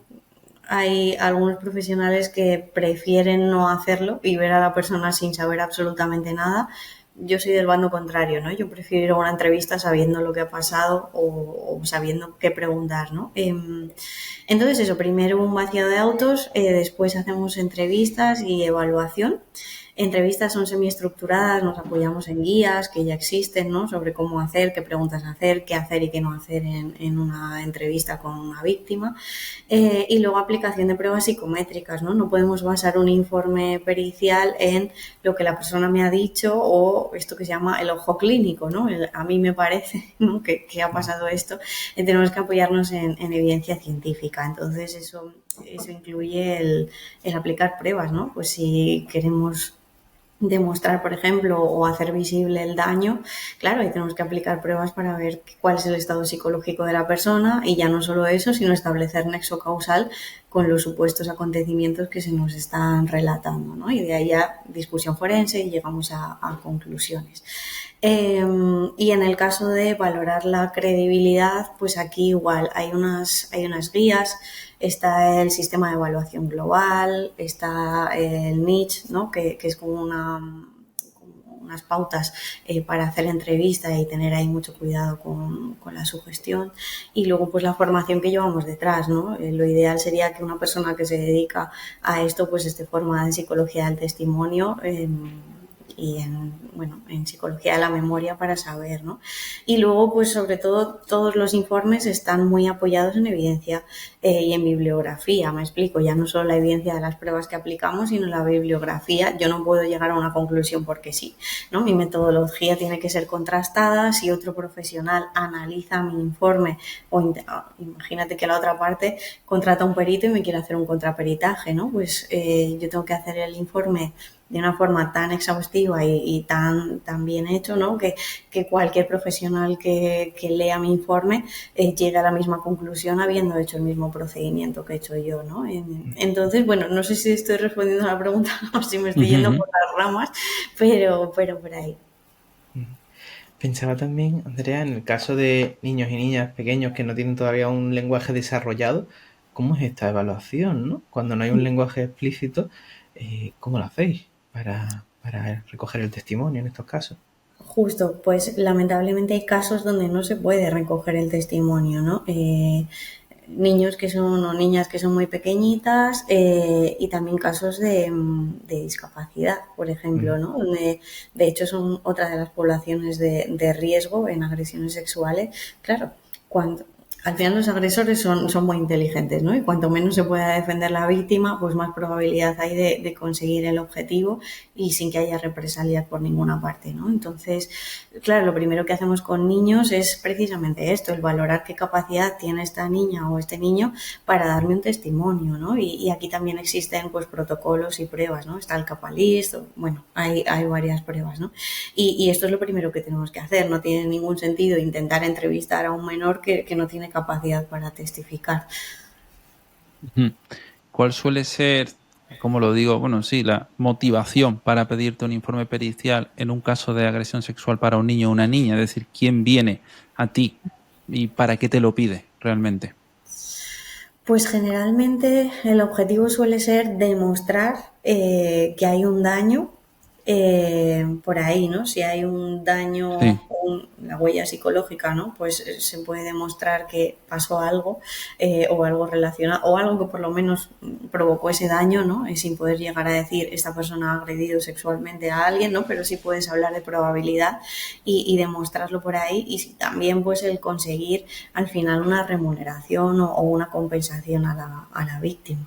hay algunos profesionales que prefieren no hacerlo y ver a la persona sin saber absolutamente nada. Yo soy del bando contrario, ¿no? Yo prefiero ir a una entrevista sabiendo lo que ha pasado o sabiendo qué preguntar, ¿no? Entonces eso, primero un vaciado de autos, después hacemos entrevistas y evaluación. entrevistas son semiestructuradas, nos apoyamos en guías que ya existen, ¿no? Sobre cómo hacer, qué preguntas hacer, qué hacer y qué no hacer en una entrevista con una víctima. Y luego aplicación de pruebas psicométricas, ¿no? No podemos basar un informe pericial en lo que la persona me ha dicho o esto que se llama el ojo clínico, ¿no? A mí me parece, ¿no?, que ha pasado esto. Tenemos que apoyarnos en evidencia científica. Entonces eso incluye el aplicar pruebas, ¿no? Pues si queremos demostrar, por ejemplo, o hacer visible el daño, claro, ahí tenemos que aplicar pruebas para ver cuál es el estado psicológico de la persona y ya no solo eso, sino establecer nexo causal con los supuestos acontecimientos que se nos están relatando, ¿no? Y de ahí ya discusión forense y llegamos a conclusiones. Y en el caso de valorar la credibilidad, pues aquí igual hay unas guías, está el sistema de evaluación global, está el niche, ¿no?, que es como unas pautas para hacer entrevista y tener ahí mucho cuidado con la sugestión. Y luego pues la formación que llevamos detrás, ¿no? Lo ideal sería que una persona que se dedica a esto pues esté formada en psicología del testimonio, y en psicología de la memoria para saber, ¿no? Y luego, pues sobre todo, todos los informes están muy apoyados en evidencia y en bibliografía, me explico, ya no solo la evidencia de las pruebas que aplicamos, sino la bibliografía. Yo no puedo llegar a una conclusión porque sí, ¿no? Mi metodología tiene que ser contrastada. Si otro profesional analiza mi informe o imagínate que la otra parte contrata a un perito y me quiere hacer un contraperitaje, ¿no? Pues yo tengo que hacer el informe de una forma tan exhaustiva y tan bien hecho, ¿no?, que cualquier profesional que lea mi informe llegue a la misma conclusión habiendo hecho el mismo procedimiento que he hecho yo, ¿no? Entonces, bueno, no sé si estoy respondiendo a la pregunta o si me estoy yendo por las ramas, pero por ahí. Pensaba también, Andrea, en el caso de niños y niñas pequeños que no tienen todavía un lenguaje desarrollado, ¿cómo es esta evaluación, no? Cuando no hay un lenguaje explícito, ¿cómo lo hacéis para recoger el testimonio en estos casos? Justo, pues lamentablemente hay casos donde no se puede recoger el testimonio, ¿no? Niños que son o niñas que son muy pequeñitas y también casos de discapacidad, por ejemplo, ¿no? Donde, de hecho, son otra de las poblaciones de riesgo en agresiones sexuales. Claro, al final los agresores son muy inteligentes, ¿no? Y cuanto menos se pueda defender la víctima, pues más probabilidad hay de conseguir el objetivo y sin que haya represalias por ninguna parte, ¿no? Entonces, claro, lo primero que hacemos con niños es precisamente esto, el valorar qué capacidad tiene esta niña o este niño para darme un testimonio, ¿no? Y aquí también existen pues protocolos y pruebas, ¿no? Está el CAPALIST, bueno, hay varias pruebas, ¿no? Y esto es lo primero que tenemos que hacer. No tiene ningún sentido intentar entrevistar a un menor que no tiene capacidad para testificar. ¿Cuál suele ser, como lo digo, bueno, sí, la motivación para pedirte un informe pericial en un caso de agresión sexual para un niño o una niña? Es decir, ¿quién viene a ti y para qué te lo pide realmente? Pues generalmente el objetivo suele ser demostrar que hay un daño por ahí, ¿no? Si hay un daño, Sí. la huella psicológica, ¿no? Pues se puede demostrar que pasó algo o algo relacionado, o algo que por lo menos provocó ese daño, ¿no? Sin poder llegar a decir esta persona ha agredido sexualmente a alguien, ¿no? Pero sí puedes hablar de probabilidad y demostrarlo por ahí. Y también pues el conseguir al final una remuneración o una compensación a la víctima.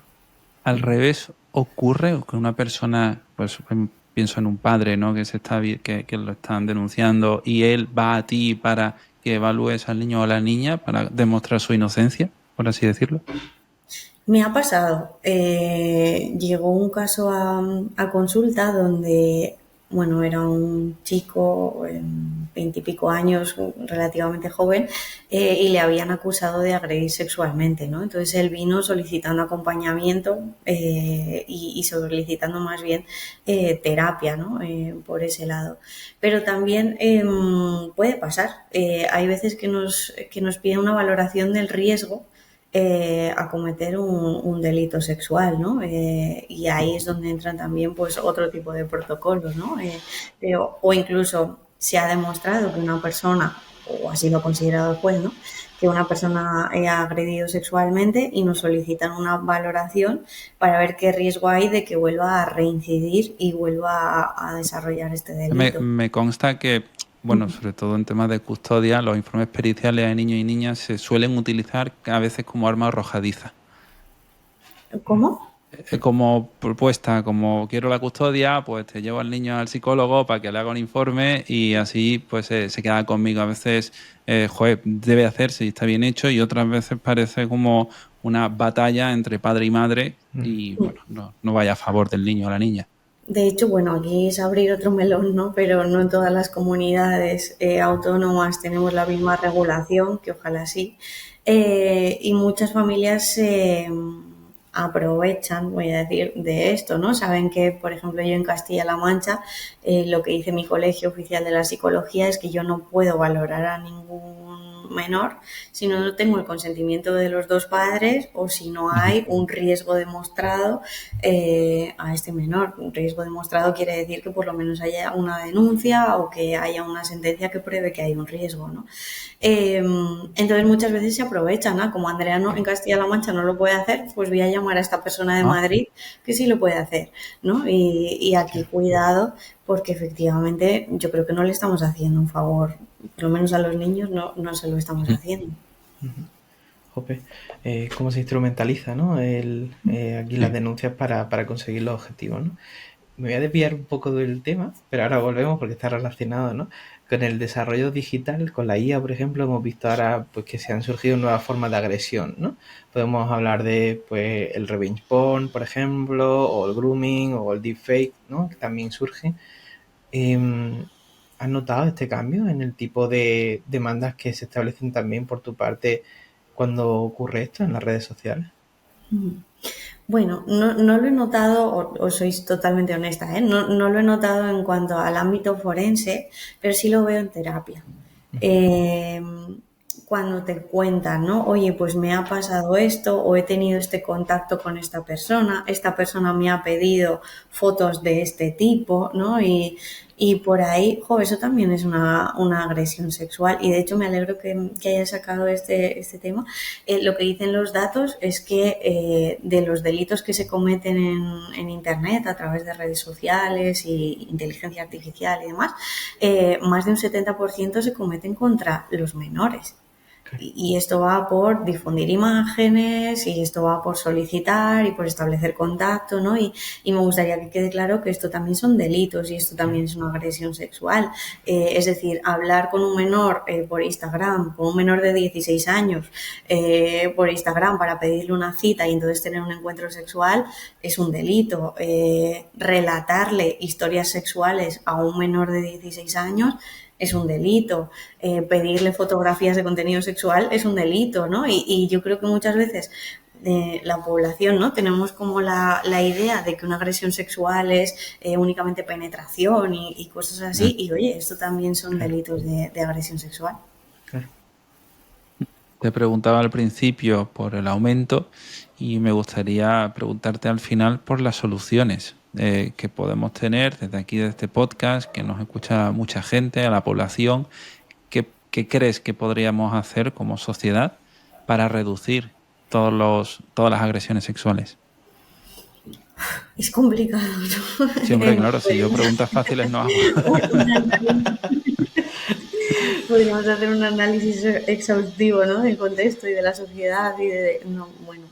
Al revés, ocurre que una persona, pues pienso en un padre, ¿no?, que lo están denunciando y él va a ti para que evalúes al niño o a la niña para demostrar su inocencia, por así decirlo. Me ha pasado. Llegó un caso a consulta donde, bueno, era un chico, 20 y pico años, relativamente joven, y le habían acusado de agredir sexualmente, ¿no? Entonces él vino solicitando acompañamiento y solicitando más bien terapia, ¿no? Por ese lado. Pero también puede pasar. Hay veces que nos piden una valoración del riesgo a cometer un delito sexual, ¿no? Y ahí es donde entran también pues otro tipo de protocolos, ¿no? O incluso se ha demostrado que una persona, o así lo ha considerado el juez, ¿no?, que una persona ha agredido sexualmente y nos solicitan una valoración para ver qué riesgo hay de que vuelva a reincidir y vuelva a desarrollar este delito. Me consta que, bueno, sobre todo en temas de custodia, los informes periciales de niños y niñas se suelen utilizar a veces como arma arrojadiza. ¿Cómo? Como propuesta, como quiero la custodia, pues te llevo al niño al psicólogo para que le haga un informe y así pues se queda conmigo. A veces, debe hacerse y está bien hecho, y otras veces parece como una batalla entre padre y madre y bueno, no vaya a favor del niño o la niña. De hecho, bueno, aquí es abrir otro melón, ¿no? Pero no en todas las comunidades autónomas tenemos la misma regulación, que ojalá sí. Y muchas familias se aprovechan, voy a decir, de esto, ¿no? Saben que, por ejemplo, yo en Castilla-La Mancha, lo que dice mi colegio oficial de la psicología es que yo no puedo valorar a ningún menor si no tengo el consentimiento de los dos padres o si no hay un riesgo demostrado a este menor. Un riesgo demostrado quiere decir que por lo menos haya una denuncia o que haya una sentencia que pruebe que hay un riesgo, ¿no? Entonces muchas veces se aprovechan, ¿no? Como Andrea en Castilla-La Mancha no lo puede hacer, pues voy a llamar a esta persona de Madrid que sí lo puede hacer, ¿no? Y aquí cuidado, porque efectivamente yo creo que no le estamos haciendo un favor, por lo menos a los niños no se lo estamos haciendo. Jope, cómo se instrumentaliza, ¿no? Aquí las denuncias para conseguir los objetivos, ¿no? Me voy a desviar un poco del tema, pero ahora volvemos porque está relacionado, ¿no? Con el desarrollo digital, con la IA, por ejemplo, hemos visto ahora pues que se han surgido nuevas formas de agresión, ¿no? Podemos hablar de pues el revenge porn, por ejemplo, o el grooming, o el deepfake, ¿no? Que también surge. ¿Has notado este cambio en el tipo de demandas que se establecen también por tu parte cuando ocurre esto en las redes sociales? Bueno, no lo he notado, o sois totalmente honesta, ¿eh? No lo he notado en cuanto al ámbito forense, pero sí lo veo en terapia. Cuando te cuentan, ¿no? Oye, pues me ha pasado esto, o he tenido este contacto con esta persona me ha pedido fotos de este tipo, ¿no? Y por ahí, eso también es una agresión sexual. Y de hecho me alegro que hayas sacado este tema. Lo que dicen los datos es que de los delitos que se cometen en Internet a través de redes sociales y inteligencia artificial y demás, más de un 70% se cometen contra los menores. Y esto va por difundir imágenes, y esto va por solicitar y por establecer contacto, ¿no? Y me gustaría que quede claro que esto también son delitos y esto también es una agresión sexual. Es decir, hablar con un menor por Instagram, con un menor de 16 años por Instagram para pedirle una cita y entonces tener un encuentro sexual es un delito. Relatarle historias sexuales a un menor de 16 años es un delito. Pedirle fotografías de contenido sexual es un delito, ¿no? Y yo creo que muchas veces la población, ¿no? Tenemos como la idea de que una agresión sexual es únicamente penetración y cosas así, y oye, esto también son delitos de agresión sexual. Claro. Te preguntaba al principio por el aumento y me gustaría preguntarte al final por las soluciones que podemos tener desde aquí, de este podcast, que nos escucha mucha gente, a la población. ¿Qué crees que podríamos hacer como sociedad para reducir todas las agresiones sexuales? Es complicado, ¿no? Siempre, claro, si yo preguntas fáciles no hago. Podríamos hacer un análisis exhaustivo, ¿no? Del contexto y de la sociedad y de... No, bueno.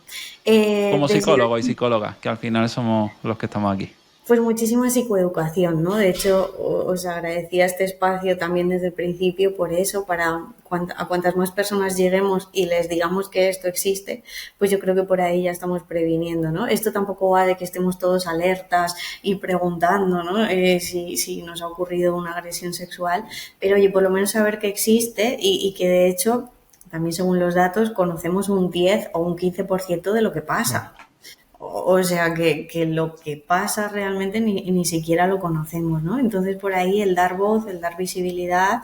Como psicólogos y psicólogas, que al final somos los que estamos aquí. Pues muchísima psicoeducación, ¿no? De hecho, os agradecía este espacio también desde el principio por eso, para a cuantas más personas lleguemos y les digamos que esto existe, pues yo creo que por ahí ya estamos previniendo, ¿no? Esto tampoco va de que estemos todos alertas y preguntando, ¿no? Si nos ha ocurrido una agresión sexual, pero oye, por lo menos saber que existe y que de hecho, también según los datos, conocemos un 10 o un 15% de lo que pasa. O sea que lo que pasa realmente ni siquiera lo conocemos, ¿no? Entonces por ahí el dar voz, el dar visibilidad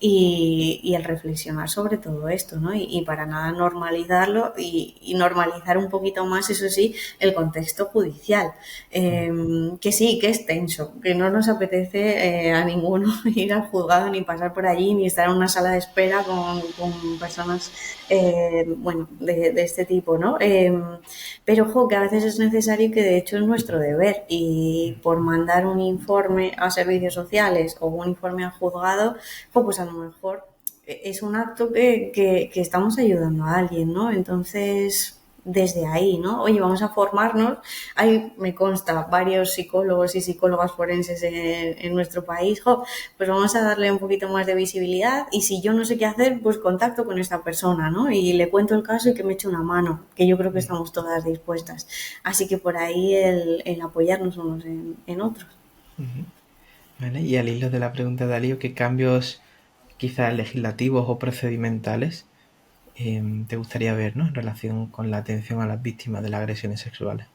y el reflexionar sobre todo esto, ¿no? Y para nada normalizarlo y normalizar un poquito más, eso sí, el contexto judicial. Que sí, que es tenso, que no nos apetece a ninguno ir al juzgado ni pasar por allí ni estar en una sala de espera con personas, bueno, de este tipo, ¿no? Pero, ojo, que a veces es necesario y que de hecho es nuestro deber y por mandar un informe a servicios sociales o un informe al juzgado, pues a lo mejor es un acto que estamos ayudando a alguien, ¿no? Entonces, desde ahí, ¿no? Oye, vamos a formarnos. Hay, me consta, varios psicólogos y psicólogas forenses en nuestro país. Pues vamos a darle un poquito más de visibilidad y si yo no sé qué hacer, pues contacto con esta persona, ¿no? Y le cuento el caso y que me eche una mano, que yo creo que estamos todas dispuestas. Así que por ahí el apoyarnos unos en otros. Vale, y al hilo de la pregunta de Alío, ¿qué cambios quizás legislativos o procedimentales te gustaría ver, ¿no? En relación con la atención a las víctimas de las agresiones sexuales?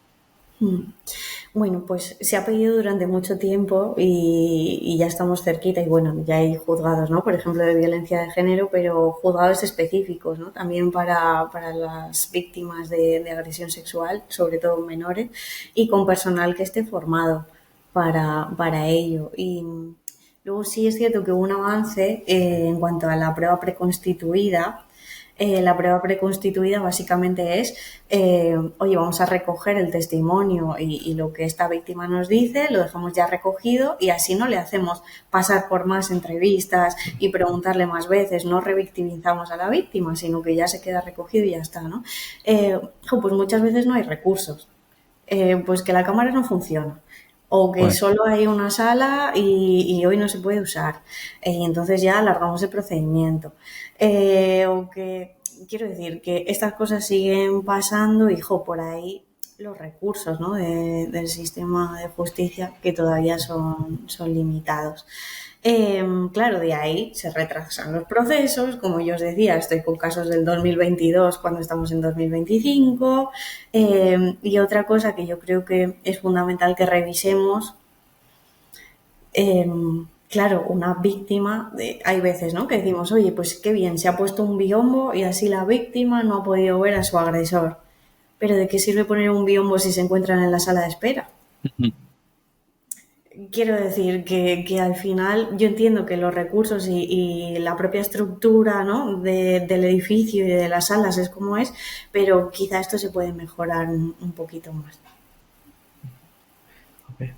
Bueno, pues se ha pedido durante mucho tiempo y ya estamos cerquita y bueno, ya hay juzgados, ¿no? Por ejemplo, de violencia de género, pero juzgados específicos, ¿no? También para las víctimas de agresión sexual, sobre todo menores, y con personal que esté formado para ello. Y luego sí es cierto que hubo un avance en cuanto a la prueba preconstituida. La prueba preconstituida básicamente es, oye, vamos a recoger el testimonio y lo que esta víctima nos dice, lo dejamos ya recogido y así no le hacemos pasar por más entrevistas y preguntarle más veces, no revictimizamos a la víctima, sino que ya se queda recogido y ya está, ¿no? Pues muchas veces no hay recursos, pues que la cámara no funciona. O que solo hay una sala y hoy no se puede usar. Y entonces ya alargamos el procedimiento. O que, quiero decir, que estas cosas siguen pasando y, por ahí los recursos, ¿no? del sistema de justicia que todavía son limitados. Claro, de ahí se retrasan los procesos, como yo os decía, estoy con casos del 2022 cuando estamos en 2025 y otra cosa que yo creo que es fundamental que revisemos, claro, una víctima, hay veces, ¿no? Que decimos, oye, pues qué bien, se ha puesto un biombo y así la víctima no ha podido ver a su agresor, pero ¿de qué sirve poner un biombo si se encuentran en la sala de espera? Quiero decir que al final yo entiendo que los recursos y la propia estructura, ¿no? del edificio y de las salas es como es, pero quizá esto se puede mejorar un poquito más.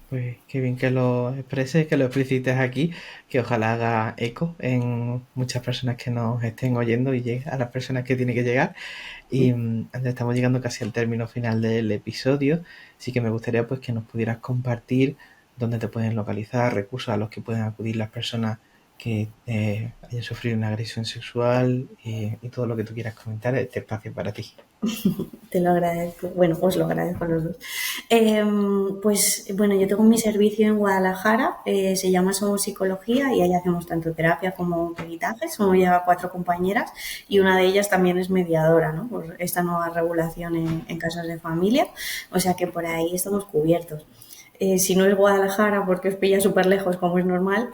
Pues qué bien que lo expreses, que lo explicites aquí, que ojalá haga eco en muchas personas que nos estén oyendo y llegue a las personas que tiene que llegar. Y estamos llegando casi al término final del episodio, así que me gustaría pues que nos pudieras compartir dónde te pueden localizar, recursos a los que pueden acudir las personas que hayan sufrido una agresión sexual y todo lo que tú quieras comentar, este espacio para ti. Te lo agradezco. Bueno, os lo agradezco a los dos. Pues bueno, yo tengo mi servicio en Guadalajara, se llama Somos Psicología y ahí hacemos tanto terapia como peritaje. Somos ya 4 compañeras y una de ellas también es mediadora, ¿no? Por esta nueva regulación en casos de familia. O sea que por ahí estamos cubiertos. Si no es Guadalajara, porque os pilla súper lejos, como es normal,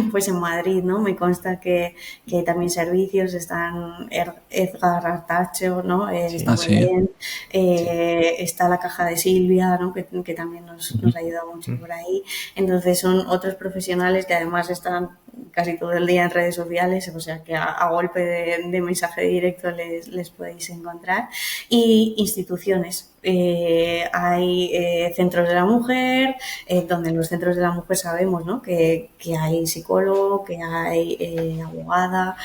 pues en Madrid, ¿no? Me consta que hay también servicios, están Edgar Artacho, ¿no? Está muy bien. Está la caja de Silvia, ¿no? Que también nos ayuda mucho por ahí. Entonces son otros profesionales que además están casi todo el día en redes sociales, o sea que a golpe de mensaje directo les podéis encontrar. Y instituciones. Hay centros de la mujer, donde en los centros de la mujer sabemos, ¿no? que hay psicólogo, que hay abogada,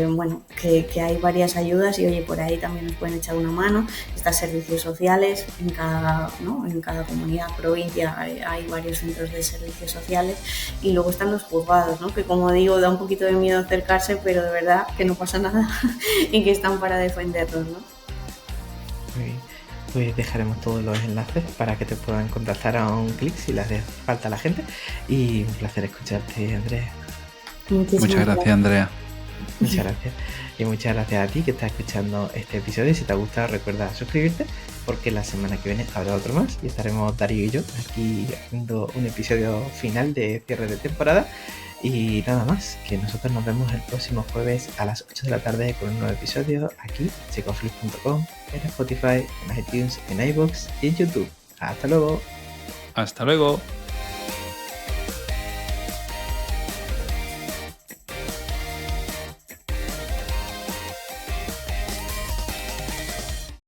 bueno, que hay varias ayudas y oye, por ahí también nos pueden echar una mano. Están servicios sociales, en cada comunidad, provincia hay varios centros de servicios sociales y luego están los juzgados, ¿no? Que como digo, da un poquito de miedo acercarse, pero de verdad que no pasa nada y que están para defenderlos, ¿no? Muy bien. Pues dejaremos todos los enlaces para que te puedan contactar a un clic si le hace falta a la gente. Y un placer escucharte, Andrea. Muchas gracias, Andrea. Muchas gracias. Y muchas gracias a ti que estás escuchando este episodio. Si te ha gustado, recuerda suscribirte porque la semana que viene habrá otro más y estaremos Darío y yo aquí haciendo un episodio final de cierre de temporada. Y nada más, que nosotros nos vemos el próximo jueves a las 8 de la tarde con un nuevo episodio aquí, psicoflix.com, en Spotify, en iTunes, en iVoox y en YouTube. Hasta luego. Hasta luego.